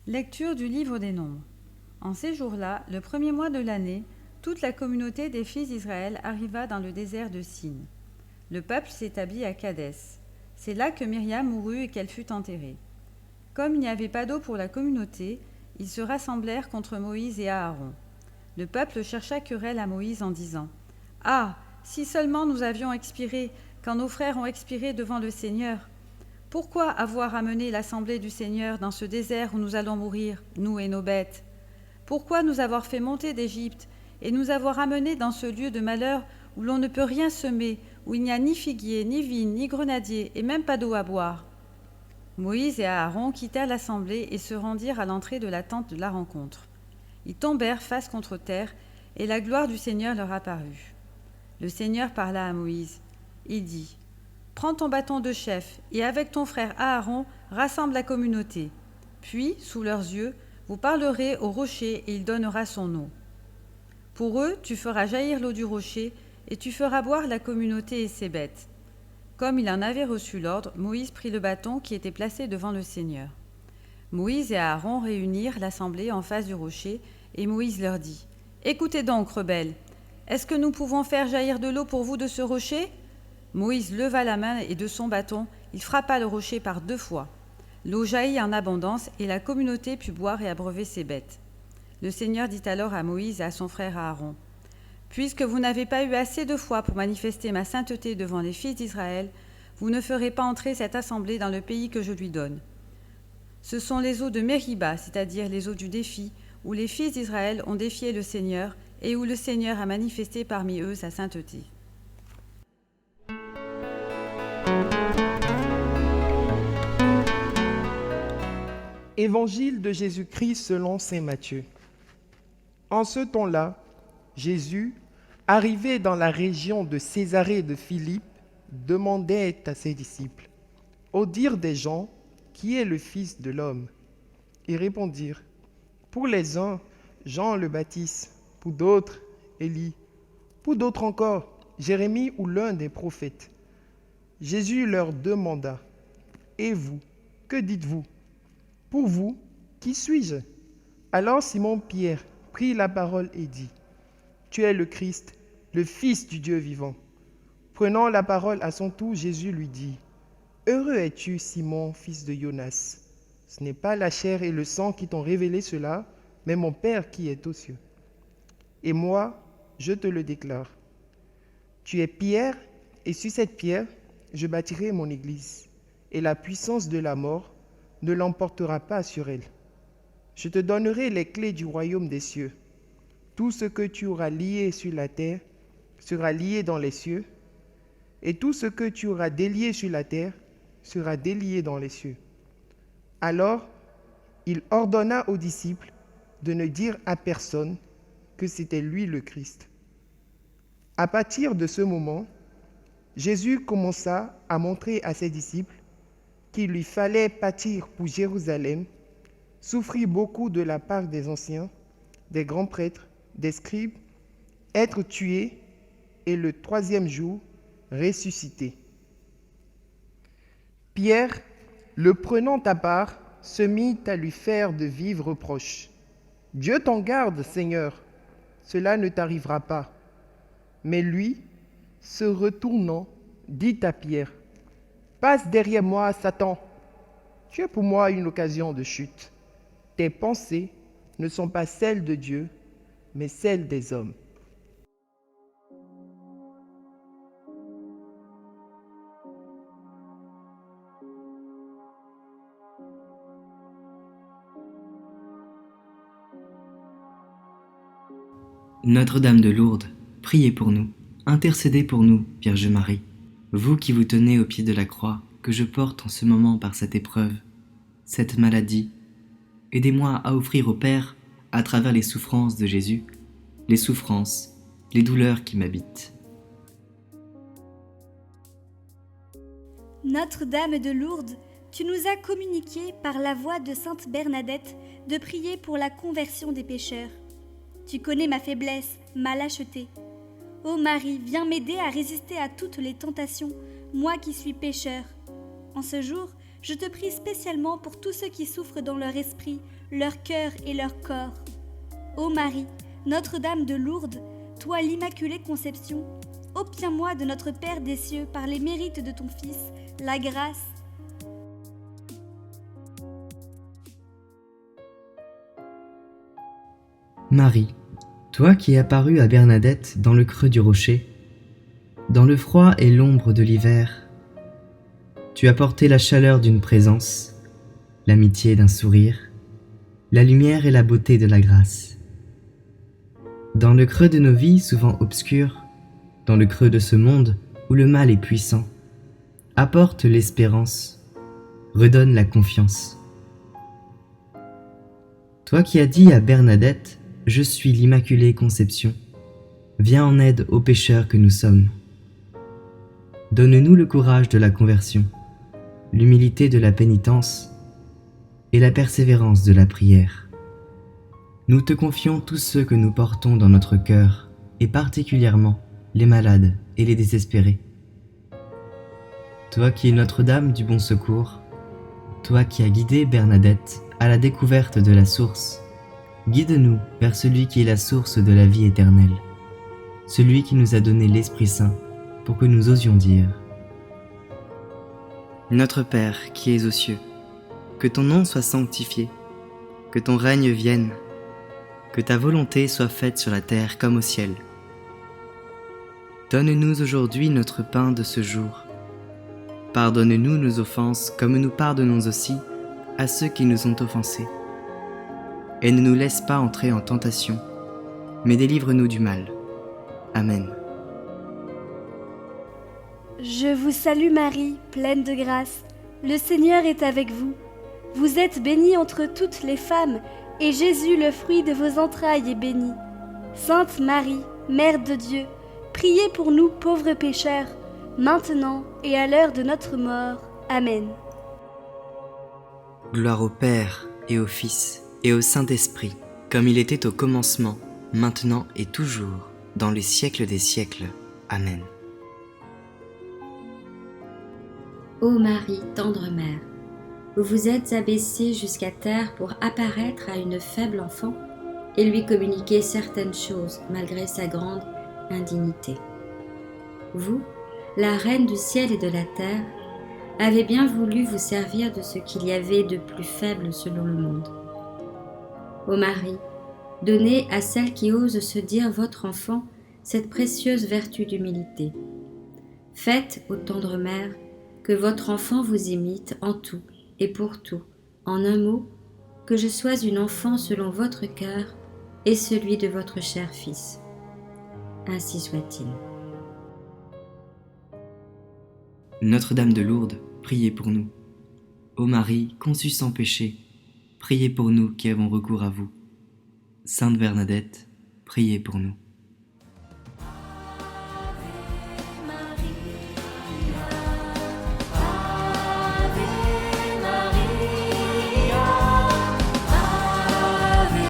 Lecture du livre des Nombres. En ces jours-là, le premier mois de l'année, toute la communauté des fils d'Israël arriva dans le désert de Sin. Le peuple s'établit à Kadès. C'est là que Myriam mourut et qu'elle fut enterrée. Comme il n'y avait pas d'eau pour la communauté, ils se rassemblèrent contre Moïse et Aaron. Le peuple chercha querelle à Moïse en disant « Ah, si seulement nous avions expiré, quand nos frères ont expiré devant le Seigneur ! Pourquoi avoir amené l'assemblée du Seigneur dans ce désert où nous allons mourir, nous et nos bêtes ? Pourquoi nous avoir fait monter d'Égypte et nous avoir amenés dans ce lieu de malheur où l'on ne peut rien semer, où il n'y a ni figuier, ni vigne, ni grenadier, et même pas d'eau à boire ?» Moïse et Aaron quittèrent l'assemblée et se rendirent à l'entrée de la tente de la rencontre. Ils tombèrent face contre terre, et la gloire du Seigneur leur apparut. Le Seigneur parla à Moïse. Il dit : « Prends ton bâton de chef, et avec ton frère Aaron, rassemble la communauté. Puis, sous leurs yeux, vous parlerez au rocher, et il donnera son eau. Pour eux, tu feras jaillir l'eau du rocher, et tu feras boire la communauté et ses bêtes. » Comme il en avait reçu l'ordre, Moïse prit le bâton qui était placé devant le Seigneur. Moïse et Aaron réunirent l'assemblée en face du rocher, et Moïse leur dit : « Écoutez donc, rebelles, est-ce que nous pouvons faire jaillir de l'eau pour vous de ce rocher ?» Moïse leva la main et de son bâton, il frappa le rocher par 2 fois. L'eau jaillit en abondance, et la communauté put boire et abreuver ses bêtes. Le Seigneur dit alors à Moïse et à son frère Aaron : « Puisque vous n'avez pas eu assez de foi pour manifester ma sainteté devant les fils d'Israël, vous ne ferez pas entrer cette assemblée dans le pays que je lui donne. Ce sont les eaux de Mériba, c'est-à-dire les eaux du défi, où les fils d'Israël ont défié le Seigneur et où le Seigneur a manifesté parmi eux sa sainteté. » Évangile de Jésus-Christ selon saint Matthieu. En ce temps-là, Jésus, arrivé dans la région de Césarée de Philippe, demandait à ses disciples : « Au dire des gens, qui est le Fils de l'homme ?» Ils répondirent : « Pour les uns, Jean le Baptiste, pour d'autres, Élie, pour d'autres encore, Jérémie ou l'un des prophètes. » Jésus leur demanda : « Et vous, que dites-vous ? Pour vous, qui suis-je » Alors Simon-Pierre prit la parole et dit : « Tu es le Christ, le Fils du Dieu vivant. » Prenant la parole à son tour, Jésus lui dit : « Heureux es-tu, Simon, fils de Jonas. Ce n'est pas la chair et le sang qui t'ont révélé cela, mais mon Père qui est aux cieux. Et moi, je te le déclare. Tu es Pierre, et sur cette pierre, je bâtirai mon église, et la puissance de la mort ne l'emportera pas sur elle. Je te donnerai les clés du royaume des cieux. Tout ce que tu auras lié sur la terre sera lié dans les cieux, et tout ce que tu auras délié sur la terre sera délié dans les cieux. » Alors, il ordonna aux disciples de ne dire à personne que c'était lui le Christ. À partir de ce moment, Jésus commença à montrer à ses disciples qu'il lui fallait pâtir pour Jérusalem, souffrir beaucoup de la part des anciens, des grands prêtres, des scribes, être tué et le 3e jour ressusciter. Pierre, le prenant à part, se mit à lui faire de vifs reproches. « Dieu t'en garde, Seigneur, cela ne t'arrivera pas. » Mais lui, se retournant, dit à Pierre : « Passe derrière moi, Satan. Tu es pour moi une occasion de chute. Tes pensées ne sont pas celles de Dieu, mais celles des hommes. » Notre-Dame de Lourdes, priez pour nous, intercédez pour nous, Vierge Marie, vous qui vous tenez au pied de la croix que je porte en ce moment par cette épreuve, cette maladie. Aidez-moi à offrir au Père, à travers les souffrances de Jésus, les souffrances, les douleurs qui m'habitent. Notre-Dame de Lourdes, tu nous as communiqué par la voix de sainte Bernadette de prier pour la conversion des pécheurs. Tu connais ma faiblesse, ma lâcheté. Ô Marie, viens m'aider à résister à toutes les tentations, moi qui suis pécheur. En ce jour, je te prie spécialement pour tous ceux qui souffrent dans leur esprit, leur cœur et leur corps. Ô Marie, Notre-Dame de Lourdes, toi l'Immaculée Conception, obtiens-moi de notre Père des cieux, par les mérites de ton Fils, la grâce. Marie, toi qui es apparue à Bernadette dans le creux du rocher, dans le froid et l'ombre de l'hiver, tu as porté la chaleur d'une présence, l'amitié d'un sourire, la lumière et la beauté de la grâce. Dans le creux de nos vies souvent obscures, dans le creux de ce monde où le mal est puissant, apporte l'espérance, redonne la confiance. Toi qui as dit à Bernadette, « Je suis l'Immaculée Conception », viens en aide aux pécheurs que nous sommes. Donne-nous le courage de la conversion, l'humilité de la pénitence et la persévérance de la prière. Nous te confions tous ceux que nous portons dans notre cœur, et particulièrement les malades et les désespérés. Toi qui es Notre-Dame du Bon Secours, toi qui as guidé Bernadette à la découverte de la source, guide-nous vers celui qui est la source de la vie éternelle, celui qui nous a donné l'Esprit Saint pour que nous osions dire : Notre Père qui es aux cieux, que ton nom soit sanctifié, que ton règne vienne, que ta volonté soit faite sur la terre comme au ciel. Donne-nous aujourd'hui notre pain de ce jour. Pardonne-nous nos offenses comme nous pardonnons aussi à ceux qui nous ont offensés. Et ne nous laisse pas entrer en tentation, mais délivre-nous du mal. Amen. Je vous salue Marie, pleine de grâce. Le Seigneur est avec vous. Vous êtes bénie entre toutes les femmes, et Jésus, le fruit de vos entrailles, est béni. Sainte Marie, Mère de Dieu, priez pour nous pauvres pécheurs, maintenant et à l'heure de notre mort. Amen. Gloire au Père, et au Fils, et au Saint-Esprit, comme il était au commencement, maintenant et toujours, dans les siècles des siècles. Amen. Ô Marie, tendre mère, vous vous êtes abaissée jusqu'à terre pour apparaître à une faible enfant et lui communiquer certaines choses malgré sa grande indignité. Vous, la Reine du ciel et de la terre, avez bien voulu vous servir de ce qu'il y avait de plus faible selon le monde. Ô Marie, donnez à celle qui ose se dire votre enfant cette précieuse vertu d'humilité. Faites, ô tendre mère, que votre enfant vous imite en tout et pour tout, en un mot, que je sois une enfant selon votre cœur et celui de votre cher Fils. Ainsi soit-il. Notre-Dame de Lourdes, priez pour nous. Ô Marie, conçue sans péché, priez pour nous qui avons recours à vous. Sainte Bernadette, priez pour nous.